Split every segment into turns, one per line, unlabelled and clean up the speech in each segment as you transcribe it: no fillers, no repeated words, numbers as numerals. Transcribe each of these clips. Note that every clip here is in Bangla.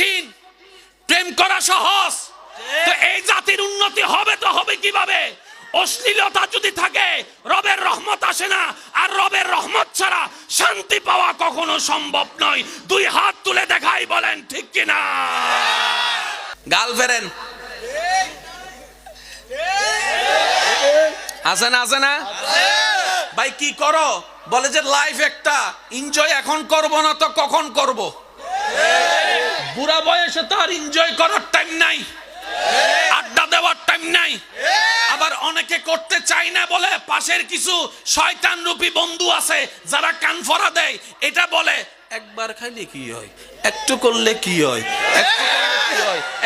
কঠিন, প্রেম করা সহজ। তো এই জাতির উন্নতি হবে তো হবে কিভাবে? অশ্লীলতা যদি থাকে রবের রহমত আসে না, আর রবের রহমত ছাড়া শান্তি পাওয়া কখনো সম্ভব নয়। দুই হাত তুলে দেখাই, বলেন ঠিক কিনা? গার্লফ্রেন্ড আছে না? আছে না ভাই? কি করো? বলে যে লাইফ একটা, এনজয় এখন করব না তো কখন করব? বুড়া বয়সে তো আর এনজয় করার টাইম নাই, আড্ডা দেওয়ার টাইম নাই। আবার অনেকে করতে চায় না বলে পাশের কিছু শয়তান রূপী বন্ধু আছে যারা কানফরা দেয়। এটা বলে একবার খাইলে কি হয়, একটু করলে কি হয়,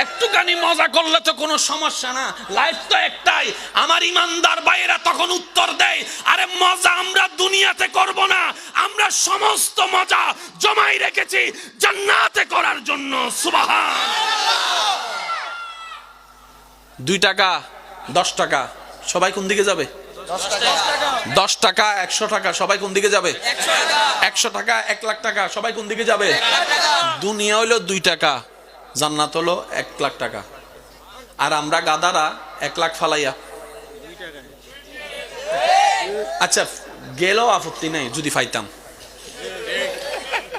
একটুখানি মজা করলে তো কোনো সমস্যা না, লাইফ তো একটাই। আমার ইমানদার ভাইয়েরা তখন উত্তর দেয়, আরে মজা আমরা দুনিয়াতে করব না, আমরা সমস্ত মজা জমাই রেখেছি জান্নাতে করার জন্য। সুবহানাল্লাহ। 2 টাকা 10 টাকা সবাই কোন দিকে যাবে? 10 টাকা 100 টাকা সবাই কোন দিকে যাবে? 100 টাকা 1 লাখ টাকা সবাই কোন দিকে যাবে? দুনিয়া হইলো 2 টাকা, জান্নাত হলো 1 লাখ টাকা। আর আমরা গাদারা 1 লাখ ফালাইয়া, আচ্ছা গেলেও আপত্তি নাই যদি পাইতাম।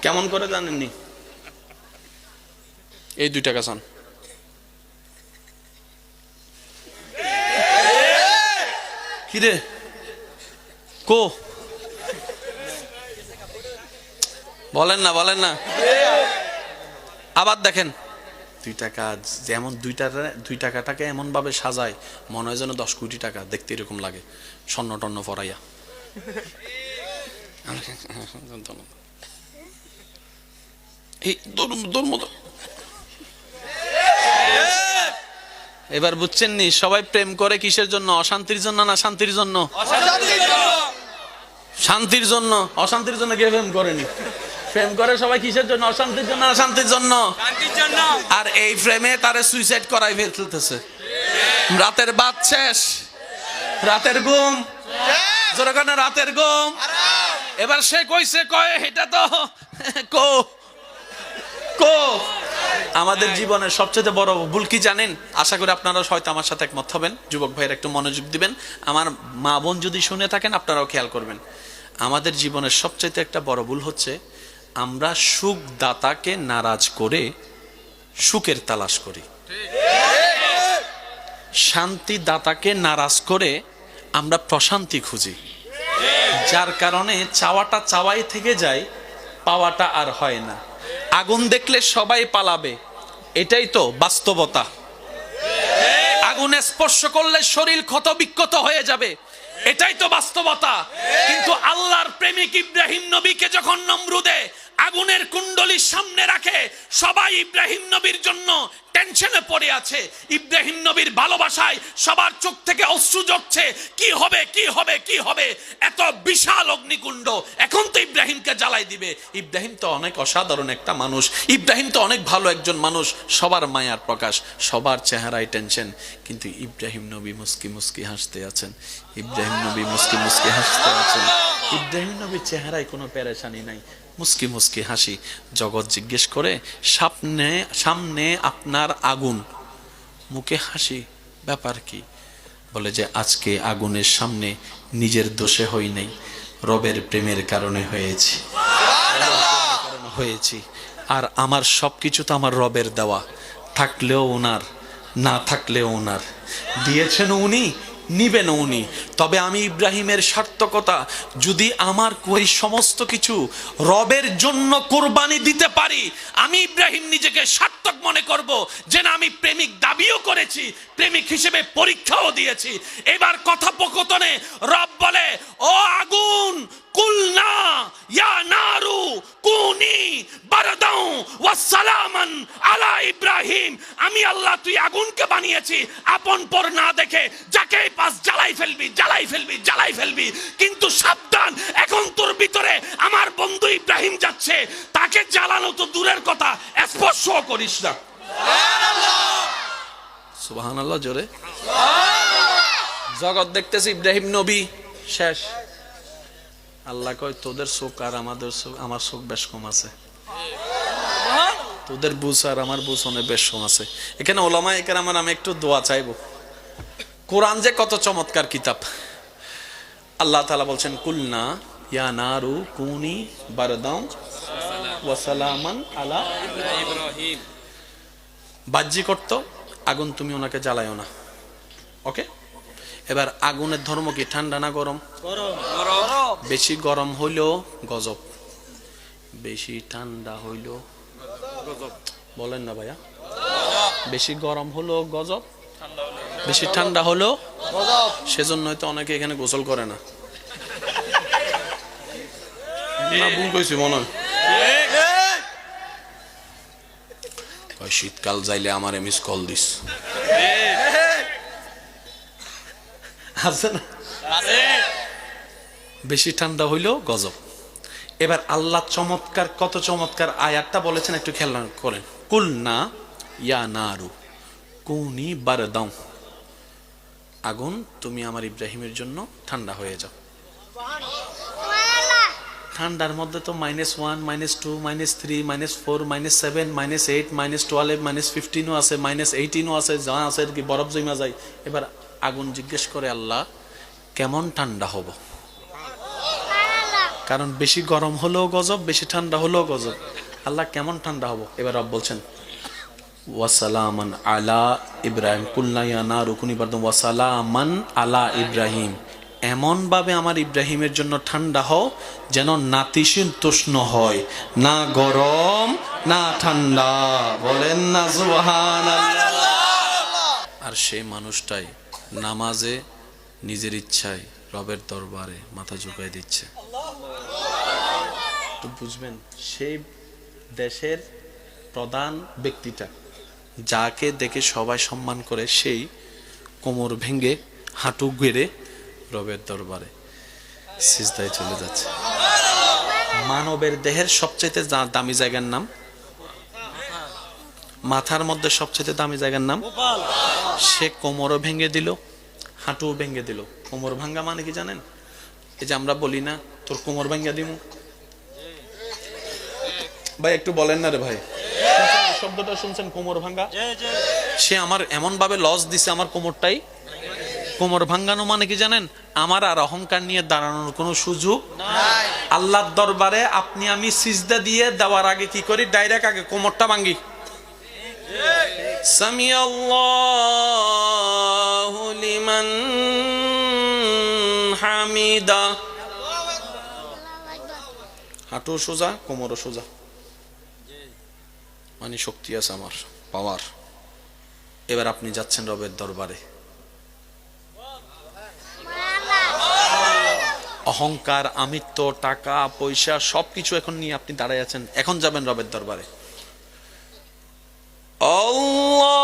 কেমন করে জানেননি? এই 2 টাকা চান, কিরে কো বলেন না, বলেন না। আবার দেখেন 2 টাকা, যেমন 2 টাকাটাকে এমন ভাবে সাজায় মনে হয় যেন 10 কোটি টাকা, দেখতে এরকম লাগে, স্বর্ণ টন্ন পরাইয়া। এবার বুঝছেন নি সবাই প্রেম করে কিসের জন্য? অশান্তির জন্য না শান্তির জন্য? শান্তির জন্য। অশান্তির জন্য কে প্রেম করেনি? প্রেম করে সবাই কিসের জন্য? অশান্তির জন্য, শান্তির জন্য। আর এই প্রেমে তারে সুইসাইড করাই ফেলতেছে। রাতের ভাত শেষ, রাতের ঘুম, যেখানে রাতের ঘুম। এবার সে কইছে, কয় এটা তো কো কো। আমাদের জীবনের সবচেয়ে বড় ভুল কি জানেন? আশা করি আপনারা হয়তো আমার সাথে একমত হবেন। যুবক ভাইয়ের একটু মনোযোগ দিবেন, আমার মা বোন যদি শুনে থাকেন আপনারাও খেয়াল করবেন। আমাদের জীবনের সবচেয়ে একটা বড় ভুল হচ্ছে আমরা সুখ দাতাকে নারাজ করে সুখের তালাশ করি, শান্তি দাতাকে নারাজ করে আমরা প্রশান্তি খুঁজি, যার কারণে চাওয়াটা চাওয়াই থেকে যায়, পাওয়াটা আর হয় না। আগুন দেখলে সবাই পালাবে, এটাই তো বাস্তবতা। আগুনে স্পর্শ করলে শরীর ক্ষত বিক্ষত হয়ে যাবে, এটাই তো বাস্তবতা। কিন্তু আল্লাহর প্রেমিক ইব্রাহিম নবীকে যখন নমরুদে আগুনের কুণ্ডলীর সামনে রাখে, সবাই ইব্রাহিম নবীর জন্য টেনশনে পড়ে আছে। ইব্রাহিম নবীর ভালোবাসায় সবার চোখ থেকে অশ্রু ঝরছে, কি হবে কি হবে কি হবে। এত বিশাল অগ্নিকুণ্ড, এখন তো ইব্রাহিমকে জ্বালাই দিবে। ইব্রাহিম তো অনেক অসাধারণ একটা মানুষ, ইব্রাহিম তো অনেক ভালো একজন মানুষ, সবার মায়ার প্রকাশ, সবার চেহারায় টেনশন। কিন্তু ইব্রাহিম নবী মুস্কি মুস্কি হাসতে আছেন, ইব্রাহিম নবী মুস্কি মুস্কি হাসতে আছেন। ইব্রাহিম নবীর চেহারায় কোনো পেরেশানি নাই, মুস্কি মুস্কি হাসি। জগৎ জিজ্ঞেস করে, সামনে সামনে আপনার আগুন, মুখে হাসি, ব্যাপার কি? বলে যে আজকে আগুনের সামনে নিজের দোষে হই নাই, রবের প্রেমের কারণে হয়েছি। আর আমার সবকিছু তো আমার রবের দেওয়া, থাকলেও ওনার, না থাকলেও ওনার। দিয়েছেন উনি, নিবেন উনি। তবে আমি ইব্রাহিমের সার্থকতা, যদি আমার ওই সমস্ত কিছু রবের জন্য কোরবানি দিতে পারি, আমি ইব্রাহিম নিজেকে সার্থক মনে করব, যে না আমি প্রেমিক দাবিও করেছি, প্রেমিক হিসেবে পরীক্ষাও দিয়েছি। এবার কথোপকথনে রব বলে, ও আগুন, কুলনা ইয়া নারু কুনি বারদাও ওয়া সালামান আলা ইব্রাহিম। আমি আল্লাহ তুই আগুনকে বানিয়েছি আপন পর না দেখে, যাকে পাস জ্বালাই ফেলবি, জ্বালাই ফেলবি, জ্বালাই ফেলবি। কিন্তু সাবধান, এখন তোর ভিতরে আমার বন্ধু ইব্রাহিম যাচ্ছে, তাকে জ্বালানো তো দূরের কথা, স্পর্শ করিস না। সুবহানাল্লাহ, সুবহানাল্লাহ জোরে। জগৎ দেখতেছে ইব্রাহিম নবী শেষ। আল্লাহ কয় তোদের চোখ আর আমাদের চোখ, আমার চোখ বেশ কম আছে। তোদের বুঝ আর আমার বুঝ অনেক বেশ সম আছে। এখানে ওলামায়ে কেরামের আমি একটু দোয়া চাইবো। কোরআন যে কত চমৎকার কিতাব। আল্লাহ তাআলা বলছেন কুলনা ইয়া নারু কুনি বারদাম ওয়া সালামান আলা ইব্রাহিম। বাহ্যিক অর্থ আগুন তুমি ওনাকে জ্বালায়ও না। ওকে, এবার আগুনের ধর্ম কি? ঠান্ডা না গরম? বেশি গরম হইলেও গজব, বেশি ঠান্ডা হইলেও গজব। বলেন না ভাইয়া? বেশি গরম হলো গজব, বেশি ঠান্ডা হলো গজব। সেজন্য হয়তো অনেকে এখানে গোসল করে না। না ভুল কইছি মনে হয়? শীতকাল যাইলে আমার মিস কল দিস আছে না? বেশি ঠান্ডা হইলেও গজব। এবার আল্লাহ চমৎকার, কত চমৎকার আয়াতটা বলেছেন, একটু খেয়াল করেন। কুলনা ইয়া নারু কুনি বারদাম, আগুন তুমি আমার ইব্রাহিমের জন্য ঠান্ডা হয়ে যাও। ঠান্ডার মধ্যে তো -1, -2, -3, -4, -7, -8, -12, -15 আছে, -18 আছে, যা আছে কি বরফ জমা যায়। এবার আগুন জিজ্ঞেস করে আল্লাহ কেমন ঠান্ডা হব? কারণ বেশি গরম হলেও গজব, বেশি ঠান্ডা হলেও গজব। আল্লাহ কেমন ঠান্ডা হব? এবার রব বলছেন ওয়াসালামান আলা ইব্রাহিম, কুলনা ইয়া নারু কুনি বারদাম ওয়াসালামান আলা ইব্রাহিম, এমন ভাবে আমার ইব্রাহিমের জন্য ঠান্ডা হও যেন নাতিশীতোষ্ণ হয়, না গরম না ঠান্ডা। বলেন না সুবহানাল্লাহ। আর সেই মানুষটাই নামাজে নিজের ইচ্ছায় রবের দরবারে মাথা ঝুঁকাই দিচ্ছে। তো বুঝবেন, সেই দেশের প্রধান ব্যক্তিটা, যাকে দেখে সবাই সম্মান করে, সেই কোমর ভেঙে হাঁটু গেড়ে রবের দরবারে সিজদায় চলে যাচ্ছে। মানবের দেহের সবচেয়ে দামি জায়গার নাম, মাথার মধ্যে সবচেয়ে দামি জায়গার নাম। সে কোমরও ভেঙে দিল, হাঁটু ভেঙে দিল। কোমর ভাঙ্গা মানে কি জানেন? এই যে আমরা বলি না তোর কোমর ভাঙ্গা দিমু। ভাই একটু বলেন না রে ভাই, শব্দটা শুনছেন? কোমর ভাঙ্গা। সে আমার এমন ভাবে লস দিছে আমার কোমরটাই। কোমর ভাঙ্গানো মানে কি জানেন? আমার আর অহংকার নিয়ে দাঁড়ানোর কোনো সুযোগ নাই। আল্লাহর দরবারে আপনি আমি সিজদা দিয়ে দেওয়ার আগে কি করি? ডাইরেক্ট আগে কোমরটা ভাঙ্গি। সামি আল্লাহু লিমান হামিদা। হাঁটু সোজা, কোমরও সোজা, মানে শক্তি আছে আমার, পাওয়ার। এবার আপনি যাচ্ছেন রবের দরবারে। অহংকার, আমিত্ব, টাকা পয়সা সবকিছু এখন নিয়ে আপনি দাঁড়ায় আছেন। এখন যাবেন রবের দরবারে। আল্লাহু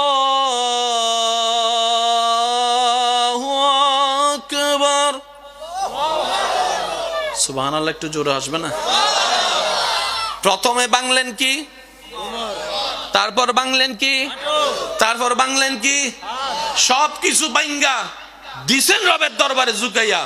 আকবার। সুবহানাল্লাহ, একটু জোরে আসবে না? প্রথমে বাংলেন কি? তারপর বাংলেন কি? তারপর বাংলেন কি? সবকিছু বাইঙ্গা দিছেন রবের দরবারে ঝুঁকাইয়া।